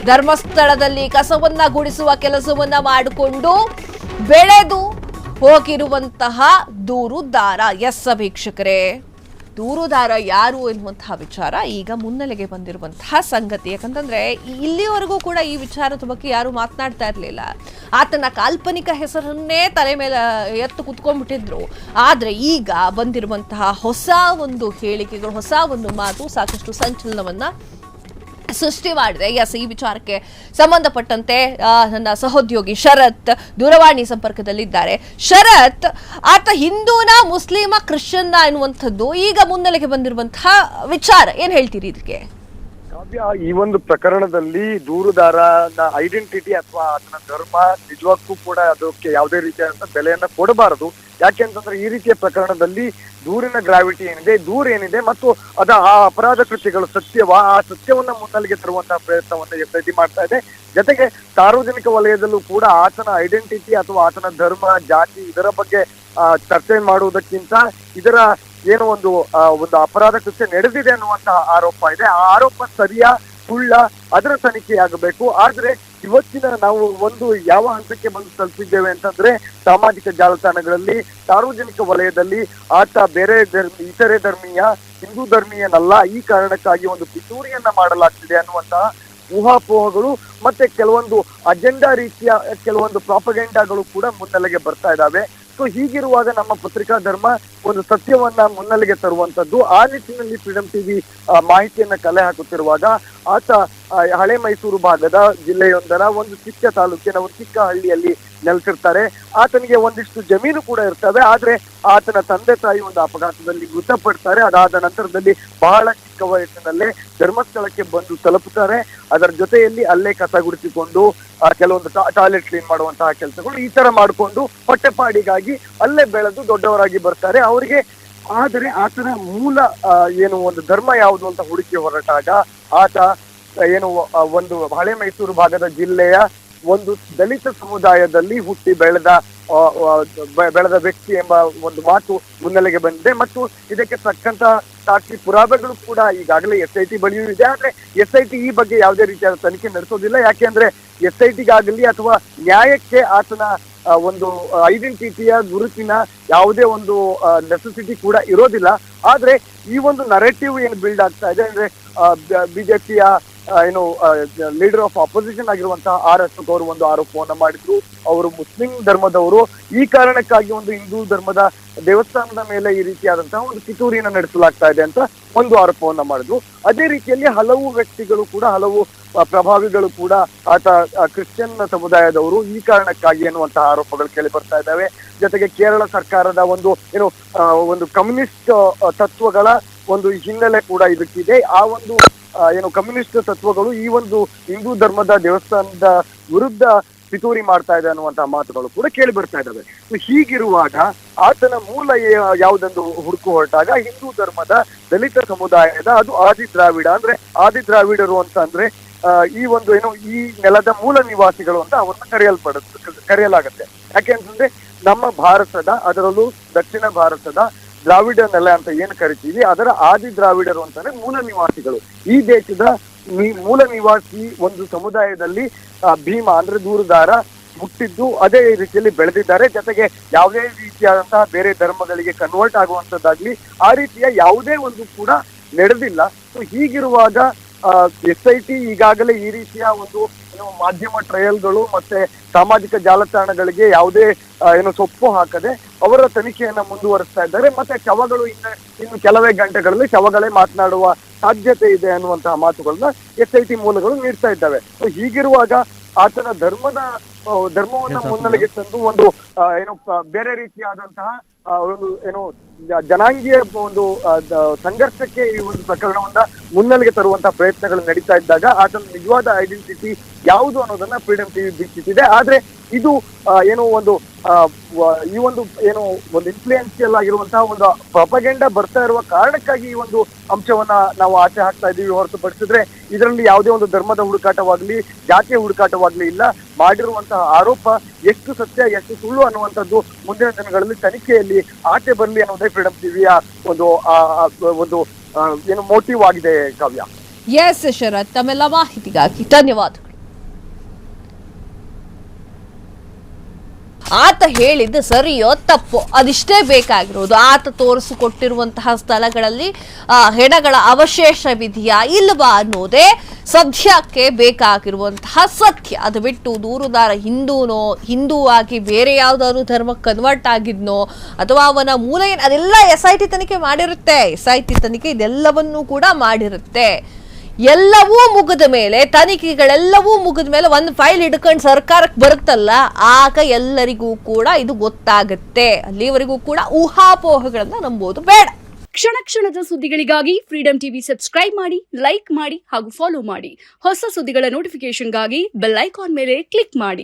ಧರ್ಮಸ್ಥಳದಲ್ಲಿ ಕಸವನ್ನ ಗುಡಿಸುವ ಕೆಲಸವನ್ನ ಮಾಡಿಕೊಂಡು ಬೆಳೆದು ಹೋಗಿರುವಂತಹ ದೂರುದಾರ. ಎಸ್ ವೀಕ್ಷಕರೇ, ದೂರುದಾರ ಯಾರು ಎನ್ನುವಂತಹ ವಿಚಾರ ಈಗ ಮುನ್ನೆಲೆಗೆ ಬಂದಿರುವಂತಹ ಸಂಗತಿ. ಯಾಕಂತಂದ್ರೆ ಇಲ್ಲಿವರೆಗೂ ಕೂಡ ಈ ವಿಚಾರದ ಬಗ್ಗೆ ಯಾರು ಮಾತನಾಡ್ತಾ ಇರಲಿಲ್ಲ. ಆತನ ಕಾಲ್ಪನಿಕ ಹೆಸರನ್ನೇ ತಲೆ ಮೇಲೆ ಎತ್ತು ಕುತ್ಕೊಂಡ್ಬಿಟ್ಟಿದ್ರು. ಆದ್ರೆ ಈಗ ಬಂದಿರುವಂತಹ ಹೊಸ ಒಂದು ಹೇಳಿಕೆಗಳು, ಹೊಸ ಒಂದು ಮಾತು ಸಾಕಷ್ಟು ಸಂಚಲನವನ್ನ ಸೃಷ್ಟಿ ಮಾಡಿದೆ. ಎಸ್, ಈ ವಿಚಾರಕ್ಕೆ ಸಂಬಂಧಪಟ್ಟಂತೆ ನನ್ನ ಸಹೋದ್ಯೋಗಿ ಶರತ್ ದೂರವಾಣಿ ಸಂಪರ್ಕದಲ್ಲಿದ್ದಾರೆ. ಶರತ್, ಆತ ಹಿಂದೂನ, ಮುಸ್ಲಿಮ, ಕ್ರಿಶ್ಚಿಯನ್ನ ಎನ್ನುವಂಥದ್ದು ಈಗ ಮುನ್ನೆಲೆಗೆ ಬಂದಿರುವಂತಹ ವಿಚಾರ, ಏನ್ ಹೇಳ್ತೀರಿ ಇದಕ್ಕೆ? ಈ ಒಂದು ಪ್ರಕರಣದಲ್ಲಿ ದೂರುದಾರನ ಐಡೆಂಟಿಟಿ ಅಥವಾ ಅದನ್ನ ಧರ್ಮ ನಿಜವಾಗ್ಲೂ ಕೂಡ ಅದಕ್ಕೆ ಯಾವುದೇ ರೀತಿಯಾದಂತ ಬೆಲೆಯನ್ನ ಕೊಡಬಾರದು. ಯಾಕೆ ಅಂತಂದ್ರೆ ಈ ರೀತಿಯ ಪ್ರಕರಣದಲ್ಲಿ ದೂರಿನ ಗ್ರಾವಿಟಿ ಏನಿದೆ, ದೂರ ಏನಿದೆ ಮತ್ತು ಆ ಅಪರಾಧ ಕೃತ್ಯಗಳು ಸತ್ಯವಾ, ಆ ಸತ್ಯವನ್ನ ಮುನ್ನೆಲೆಗೆ ತರುವಂತಹ ಪ್ರಯತ್ನವನ್ನ ಎಫ್ಐಟಿ ಮಾಡ್ತಾ ಇದೆ. ಜೊತೆಗೆ ಸಾರ್ವಜನಿಕ ವಲಯದಲ್ಲೂ ಕೂಡ ಆತನ ಐಡೆಂಟಿಟಿ ಅಥವಾ ಆತನ ಧರ್ಮ, ಜಾತಿ ಇದರ ಬಗ್ಗೆ ಚರ್ಚೆ ಮಾಡುವುದಕ್ಕಿಂತ ಇದರ ಏನೋ ಒಂದು ಅಪರಾಧ ಕೃತ್ಯ ನಡೆದಿದೆ ಅನ್ನುವಂತಹ ಆರೋಪ ಇದೆ. ಆ ಆರೋಪ ಸರಿಯಾ ಸುಳ್ಳ ಅದರ ತನಿಖೆಯಾಗಬೇಕು. ಆದ್ರೆ ಇವತ್ತಿನ ನಾವು ಯಾವ ಹಂತಕ್ಕೆ ಬಂದು ತಲುಪಿದ್ದೇವೆ ಅಂತಂದ್ರೆ, ಸಾಮಾಜಿಕ ಜಾಲತಾಣಗಳಲ್ಲಿ ಸಾರ್ವಜನಿಕ ವಲಯದಲ್ಲಿ ಆತ ಇತರೆ ಧರ್ಮೀಯ, ಹಿಂದೂ ಧರ್ಮೀಯನಲ್ಲ, ಈ ಕಾರಣಕ್ಕಾಗಿ ಒಂದು ಪಿತೂರಿಯನ್ನ ಮಾಡಲಾಗ್ತಿದೆ ಅನ್ನುವಂತಹ ಊಹಾಪೋಹಗಳು ಮತ್ತೆ ಕೆಲವೊಂದು ಅಜೆಂಡಾ ರೀತಿಯ ಕೆಲವೊಂದು ಪ್ರಾಪಗೆಂಡಾಗಳು ಕೂಡ ಮುನ್ನೆಲೆಗೆ ಬರ್ತಾ ಇದ್ದಾವೆ. ಸೊ ಹೀಗಿರುವಾಗ ನಮ್ಮ ಪತ್ರಿಕಾ ಧರ್ಮ ಒಂದು ಸತ್ಯವನ್ನ ಮುನ್ನೆಲೆಗೆ ತರುವಂತದ್ದು. ಆ ನಿಟ್ಟಿನಲ್ಲಿ ಫ್ರೀಡಮ್ ಟಿವಿ ಮಾಹಿತಿಯನ್ನ ಕಲೆ ಹಾಕುತ್ತಿರುವಾಗ ಆತ ಹಳೆ ಮೈಸೂರು ಭಾಗದ ಜಿಲ್ಲೆಯೊಂದರ ಒಂದು ಚಿಕ್ಕ ತಾಲೂಕಿನ ಒಂದು ಚಿಕ್ಕ ಹಳ್ಳಿಯಲ್ಲಿ ನೆಲೆಸಿರ್ತಾರೆ. ಆತನಿಗೆ ಒಂದಿಷ್ಟು ಜಮೀನು ಕೂಡ ಇರ್ತವೆ. ಆದ್ರೆ ಆತನ ತಂದೆ ತಾಯಿ ಒಂದು ಅಪಘಾತದಲ್ಲಿ ಮೃತಪಡ್ತಾರೆ. ಅದಾದ ನಂತರದಲ್ಲಿ ಬಹಳ ಚಿಕ್ಕ ವಯಸ್ಸಿನಲ್ಲೇ ಧರ್ಮಸ್ಥಳಕ್ಕೆ ಬಂದು ತಲುಪುತ್ತಾರೆ. ಅದರ ಜೊತೆಯಲ್ಲಿ ಅಲ್ಲೇ ಕಸ ಗುಡಿಸಿಕೊಂಡು ಕೆಲವೊಂದು ಟಾಯ್ಲೆಟ್ ಕ್ಲೀನ್ ಮಾಡುವಂತಹ ಕೆಲಸಗಳು ಈ ತರ ಮಾಡಿಕೊಂಡು ಹೊಟ್ಟೆಪಾಡಿಗಾಗಿ ಅಲ್ಲೇ ಬೆಳೆದು ದೊಡ್ಡವರಾಗಿ ಬರ್ತಾರೆ. ಅವರಿಗೆ ಆದರೆ ಆತನ ಮೂಲ ಒಂದು ಧರ್ಮ ಯಾವುದು ಅಂತ ಹುಡುಕಿ ಹೊರಟಾಗ ಆತ ಒಂದು ಹಳೆ ಮೈಸೂರು ಭಾಗದ ಜಿಲ್ಲೆಯ ಒಂದು ದಲಿತ ಸಮುದಾಯದಲ್ಲಿ ಹುಟ್ಟಿ ಬೆಳೆದ ವ್ಯಕ್ತಿ ಎಂಬ ಒಂದು ಮಾತು ಮುನ್ನೆಲೆಗೆ ಬಂದಿದೆ. ಮತ್ತು ಇದಕ್ಕೆ ತಕ್ಕಂತ ಸಾಕ್ಷಿ ಪುರಾವೆಗಳು ಕೂಡ ಈಗಾಗಲೇ SIT ಬಳಿಯೂ ಇದೆ. ಆದ್ರೆ SIT ಈ ಬಗ್ಗೆ ಯಾವುದೇ ರೀತಿಯಾದ ತನಿಖೆ ನಡೆಸೋದಿಲ್ಲ. ಯಾಕೆಂದ್ರೆ SITಗಾಗಲಿ ಅಥವಾ ನ್ಯಾಯಕ್ಕೆ ಆತನ ಒಂದು ಐಡೆಂಟಿಟಿಯ ಗುರುತಿನ ಯಾವುದೇ ಒಂದು ನೆಸೆಸಿಟಿ ಕೂಡ ಇರೋದಿಲ್ಲ. ಆದ್ರೆ ಈ ಒಂದು ನರೇಟಿವ್ ಏನು ಬಿಲ್ಡ್ ಆಗ್ತಾ ಇದೆ ಅಂದ್ರೆ ಬಿಜೆಪಿಯ ಲೀಡರ್ ಆಫ್ ಅಪೋಸಿಷನ್ ಆಗಿರುವಂತಹ ಅಶೋಕ್ ಅವರು ಒಂದು ಆರೋಪವನ್ನ ಮಾಡಿದ್ರು. ಅವರು ಮುಸ್ಲಿಂ ಧರ್ಮದವರು, ಈ ಕಾರಣಕ್ಕಾಗಿ ಒಂದು ಹಿಂದೂ ಧರ್ಮದ ದೇವಸ್ಥಾನದ ಮೇಲೆ ಈ ರೀತಿಯಾದಂತಹ ಒಂದು ಪಿತೂರಿಯನ್ನು ನಡೆಸಲಾಗ್ತಾ ಇದೆ ಅಂತ ಒಂದು ಆರೋಪವನ್ನ ಮಾಡಿದ್ರು. ಅದೇ ರೀತಿಯಲ್ಲಿ ಹಲವು ವ್ಯಕ್ತಿಗಳು ಕೂಡ, ಹಲವು ಪ್ರಭಾವಿಗಳು ಕೂಡ ಆತ ಕ್ರಿಶ್ಚಿಯನ್ ಸಮುದಾಯದವರು, ಈ ಕಾರಣಕ್ಕಾಗಿ ಎನ್ನುವಂತಹ ಆರೋಪಗಳು ಕೇಳಿ ಬರ್ತಾ ಇದ್ದಾವೆ. ಜೊತೆಗೆ ಕೇರಳ ಸರ್ಕಾರದ ಒಂದು ಕಮ್ಯುನಿಸ್ಟ್ ತತ್ವಗಳ ಒಂದು ಹಿನ್ನೆಲೆ ಕೂಡ ಇದಕ್ಕಿದೆ. ಆ ಒಂದು ಕಮ್ಯುನಿಸ್ಟ್ ತತ್ವಗಳು ಈ ಒಂದು ಹಿಂದೂ ಧರ್ಮದ ದೇವಸ್ಥಾನದ ವಿರುದ್ಧ ಪಿತೂರಿ ಮಾಡ್ತಾ ಇದೆ ಅನ್ನುವಂತಹ ಮಾತುಗಳು ಕೂಡ ಕೇಳಿ ಬರ್ತಾ ಇದ್ದಾವೆ. ಹೀಗಿರುವಾಗ ಆತನ ಮೂಲ ಯಾವುದೆಂದು ಹುಡುಕು ಹೊರಟಾಗ ಹಿಂದೂ ಧರ್ಮದ ದಲಿತ ಸಮುದಾಯದ, ಅದು ಆದಿ ದ್ರಾವಿಡ, ಅಂದ್ರೆ ಆದಿ ದ್ರಾವಿಡರು ಅಂತ ಅಂದ್ರೆ ಈ ನೆಲದ ಮೂಲ ನಿವಾಸಿಗಳು ಅಂತ ಅವ್ರನ್ನ ಕರೆಯಲಾಗತ್ತೆ. ಯಾಕೆ ಅಂತಂದ್ರೆ ನಮ್ಮ ಭಾರತದ, ಅದರಲ್ಲೂ ದಕ್ಷಿಣ ಭಾರತದ ದ್ರಾವಿಡ ನೆಲ ಅಂತ ಏನ್ ಕರಿತೀವಿ, ಅದರ ಆದಿ ದ್ರಾವಿಡರು ಅಂತಾನೆ ಮೂಲ ನಿವಾಸಿಗಳು. ಈ ದೇಶದ ಮೂಲ ನಿವಾಸಿ ಒಂದು ಸಮುದಾಯದಲ್ಲಿ ಭೀಮ ಅಂದ್ರೆ ದೂರುದಾರ ಹುಟ್ಟಿದ್ದು, ಅದೇ ರೀತಿಯಲ್ಲಿ ಬೆಳೆದಿದ್ದಾರೆ. ಜೊತೆಗೆ ಯಾವುದೇ ರೀತಿಯಾದಂತಹ ಬೇರೆ ಧರ್ಮಗಳಿಗೆ ಕನ್ವರ್ಟ್ ಆಗುವಂತದ್ದಾಗ್ಲಿ ಆ ರೀತಿಯ ಯಾವುದೇ ಒಂದು ಕೂಡ ನಡೆದಿಲ್ಲ. ಸೊ ಹೀಗಿರುವಾಗ SIT ಈಗಾಗಲೇ ಈ ರೀತಿಯ ಒಂದು ಮಾಧ್ಯಮ ಟ್ರಯಲ್ಗಳು ಮತ್ತೆ ಸಾಮಾಜಿಕ ಜಾಲತಾಣಗಳಿಗೆ ಯಾವುದೇ ಸೊಪ್ಪು ಹಾಕದೆ ಅವರ ತನಿಖೆಯನ್ನ ಮುಂದುವರಿಸ್ತಾ ಇದ್ದಾರೆ. ಮತ್ತೆ ಶವಗಳು ಇನ್ನು ಕೆಲವೇ ಗಂಟೆಗಳಲ್ಲಿ ಶವಗಳೇ ಮಾತನಾಡುವ ಸಾಧ್ಯತೆ ಇದೆ ಅನ್ನುವಂತಹ ಮಾತುಗಳನ್ನ SIT ಮೂಲಗಳು ನೀಡ್ತಾ ಇದ್ದಾವೆ. ಹೀಗಿರುವಾಗ ಆತನ ಧರ್ಮವನ್ನ ಮುನ್ನೆಲೆಗೆ ತಂದು ಒಂದು ಬೇರೆ ರೀತಿಯಾದಂತಹ ಜನಾಂಗೀಯ ಒಂದು ಸಂಘರ್ಷಕ್ಕೆ ಈ ಒಂದು ಪ್ರಕರಣವನ್ನ ಮುನ್ನೆಲೆಗೆ ತರುವಂತಹ ಪ್ರಯತ್ನಗಳು ನಡೀತಾ ಇದ್ದಾಗ ಆತನ ನಿಜವಾದ ಐಡೆಂಟಿಟಿ ಯಾವುದು ಅನ್ನೋದನ್ನ ಫ್ರೀಡಮ್ ಟಿವಿ ಬಿಚ್ಚಿಟ್ಟಿದೆ. ಆದ್ರೆ ಇದು ಈ ಒಂದು ಇನ್ಫ್ಲೂಯೆನ್ಸಿಯಲ್ ಆಗಿರುವಂತಹ ಒಂದು ಪ್ರೊಪಗೆಂಡ ಬರ್ತಾ ಇರುವ ಕಾರಣಕ್ಕಾಗಿ ಈ ಒಂದು ಅಂಶವನ್ನ ನಾವು ಆಚೆ ಹಾಕ್ತಾ ಇದ್ದೀವಿ. ಹೊರತುಪಡಿಸಿದ್ರೆ ಇದರಲ್ಲಿ ಯಾವುದೇ ಒಂದು ಧರ್ಮದ ಹುಡುಕಾಟವಾಗ್ಲಿ ಜಾತಿಯ ಹುಡುಕಾಟವಾಗ್ಲಿ ಇಲ್ಲ. ಮಾಡಿರುವಂತಹ ಆರೋಪ ಎಷ್ಟು ಸತ್ಯ ಎಷ್ಟು ಸುಳ್ಳು ಅನ್ನುವಂಥದ್ದು ಮುಂದಿನ ದಿನಗಳಲ್ಲಿ ತನಿಖೆಯಲ್ಲಿ ಆಚೆ ಬರಲಿ ಅನ್ನೋದೇ ಫ್ರೀಡಮ್ ಟಿವಿಯ ಒಂದು ಮೋಟಿವ್ ಆಗಿದೆ. ಕಾವ್ಯ. ಎಸ್ ಶರತ್, ತಮ್ಮೆಲ್ಲ ಮಾಹಿತಿಗಾಗಿ ಧನ್ಯವಾದಗಳು. ಆತ ಹೇಳಿದ್ದು ಸರಿಯೋ ತಪ್ಪೋ ಅದಿಷ್ಟೇ ಬೇಕಾಗಿರೋದು. ಆತ ತೋರಿಸಿಕೊಟ್ಟಿರುವಂತಹ ಸ್ಥಳಗಳಲ್ಲಿ ಹೆಣಗಳ ಅವಶೇಷವಿದೆಯಾ ಇಲ್ವಾ ಅನ್ನೋದೇ ಸದ್ಯಕ್ಕೆ ಬೇಕಾಗಿರುವಂತಹ ಸತ್ಯ. ಅದು ಬಿಟ್ಟು ದೂರುದಾರ ಹಿಂದೂ ಆಗಿ ಬೇರೆ ಯಾವ್ದಾದ್ರು ಧರ್ಮಕ್ಕೆ ಕನ್ವರ್ಟ್ ಆಗಿದ್ನೋ ಅಥವಾ ಅವನ ಮೂಲ ಏನು ಅದೆಲ್ಲ SIT ತನಿಖೆ ಮಾಡಿರುತ್ತೆ. SIT ತನಿಖೆ ಇದೆಲ್ಲವನ್ನೂ ಕೂಡ ಮಾಡಿರುತ್ತೆ. ಎಲ್ಲವೂ ಮುಗಿದ ಮೇಲೆ ತನಿಖೆಗಳೆಲ್ಲವೂ ಮುಗಿದ ಮೇಲೆ ಒಂದು ಫೈಲ್ ಹಿಡ್ಕೊಂಡು ಸರ್ಕಾರಕ್ಕೆ ಬರುತ್ತಲ್ಲ, ಆಗ ಎಲ್ಲರಿಗೂ ಕೂಡ ಇದು ಗೊತ್ತಾಗುತ್ತೆ. ಅಲ್ಲಿವರೆಗೂ ಕೂಡ ಊಹಾಪೋಹಗಳನ್ನ ನಂಬೋದು ಬೇಡ. ಕ್ಷಣ ಕ್ಷಣದ ಸುದ್ದಿಗಳಿಗಾಗಿ ಫ್ರೀಡಂ ಟಿವಿ ಸಬ್ಸ್ಕ್ರೈಬ್ ಮಾಡಿ, ಲೈಕ್ ಮಾಡಿ ಹಾಗೂ ಫಾಲೋ ಮಾಡಿ. ಹೊಸ ಸುದ್ದಿಗಳ ನೋಟಿಫಿಕೇಶನ್ಗಾಗಿ ಬೆಲ್ ಐಕಾನ್ ಮೇಲೆ ಕ್ಲಿಕ್ ಮಾಡಿ.